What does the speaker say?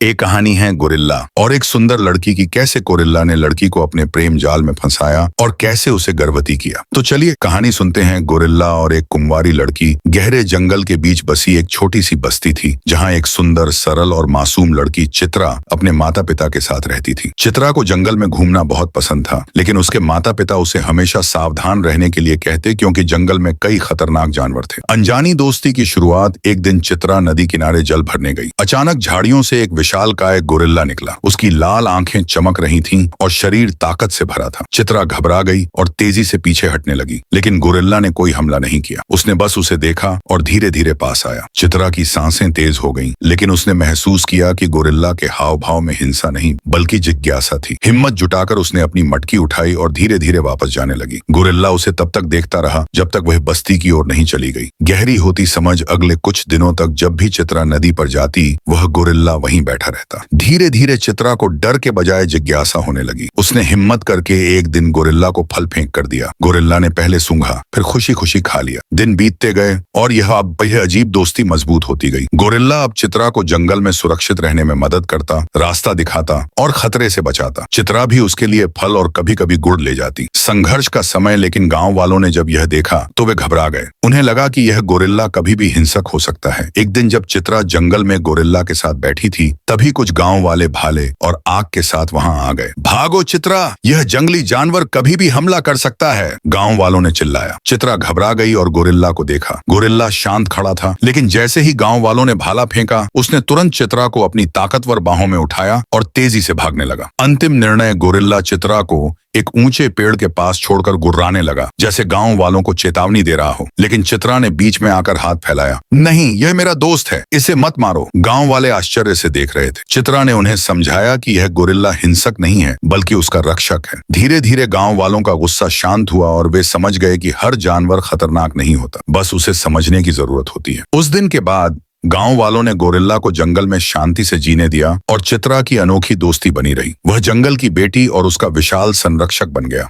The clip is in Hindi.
एक कहानी है गोरिल्ला और एक सुंदर लड़की की। कैसे गोरिल्ला ने लड़की को अपने प्रेम जाल में फंसाया और कैसे उसे गर्भवती किया। तो चलिए कहानी सुनते हैं। गोरिल्ला और एक कुंवारी लड़की। गहरे जंगल के बीच बसी एक छोटी सी बस्ती थी, जहाँ एक सुंदर, सरल और मासूम लड़की चित्रा अपने माता पिता के साथ रहती थी। चित्रा को जंगल में घूमना बहुत पसंद था, लेकिन उसके माता पिता उसे हमेशा सावधान रहने के लिए कहते, क्योंकि जंगल में कई खतरनाक जानवर थे। अनजानी दोस्ती की शुरुआत। एक दिन चित्रा नदी किनारे जल भरने गई। अचानक झाड़ियों से एक विशालकाय गोरिल्ला निकला। उसकी लाल आंखें चमक रही थीं और शरीर ताकत से भरा था। चित्रा घबरा गई और तेजी से पीछे हटने लगी, लेकिन गोरिल्ला ने कोई हमला नहीं किया। उसने बस उसे देखा और धीरे धीरे पास आया। चित्रा की सांसें तेज हो गईं, लेकिन उसने महसूस किया कि गोरिल्ला के हाव भाव में हिंसा नहीं, बल्कि जिज्ञासा थी। हिम्मत जुटाकर उसने अपनी मटकी उठाई और धीरे धीरे वापस जाने लगी। गोरिल्ला उसे तब तक देखता रहा जब तक वह बस्ती की ओर नहीं चली गई। गहरी होती समझ। अगले कुछ दिनों तक जब भी चित्रा नदी पर जाती, वह गोरिल्ला वहीं बैठा रहता। धीरे धीरे चित्रा को डर के बजाय जिज्ञासा होने लगी। उसने हिम्मत करके एक दिन गोरिल्ला को फल फेंक कर दिया। गोरिल्ला ने पहले सूंघा, फिर खुशी खुशी खा लिया। दिन बीतते गए और यह अजीब दोस्ती मजबूत होती गई। गोरिल्ला अब चित्रा को जंगल में सुरक्षित रहने में मदद करता, रास्ता दिखाता और खतरे से बचाता। चित्रा भी उसके लिए फल और कभी कभी गुड़ ले जाती। संघर्ष का समय। लेकिन गांव वालों ने जब यह देखा तो वे घबरा गए। उन्हें लगा कि यह गोरिल्ला कभी भी हिंसक हो सकता है। एक दिन जब चित्रा जंगल में गोरिल्ला के साथ बैठी थी, तभी कुछ गांव वाले भाले और आग के साथ वहां आ गए। भागो चित्रा, यह जंगली जानवर कभी भी हमला कर सकता है, गांव वालों ने चिल्लाया। चित्रा घबरा गई और गोरिल्ला को देखा। गोरिल्ला शांत खड़ा था, लेकिन जैसे ही गांव वालों ने भाला फेंका, उसने तुरंत चित्रा को अपनी ताकतवर बाहों में उठाया और तेजी से भागने लगा। अंतिम निर्णय। गोरिल्ला चित्रा को एक ऊंचे पेड़ के पास छोड़कर गुर्राने लगा, जैसे गांव वालों को चेतावनी दे रहा हो। लेकिन चित्रा ने बीच में आकर हाथ फैलाया। नहीं, यह मेरा दोस्त है, इसे मत मारो। गांव वाले आश्चर्य से देख रहे थे। चित्रा ने उन्हें समझाया कि यह गोरिल्ला हिंसक नहीं है, बल्कि उसका रक्षक है। धीरे धीरे गांव वालों का गुस्सा शांत हुआ और वे समझ गए कि हर जानवर खतरनाक नहीं होता, बस उसे समझने की जरूरत होती है। उस दिन के बाद गांव वालों ने गोरिल्ला को जंगल में शांति से जीने दिया और चित्रा की अनोखी दोस्ती बनी रही। वह जंगल की बेटी और उसका विशाल संरक्षक बन गया।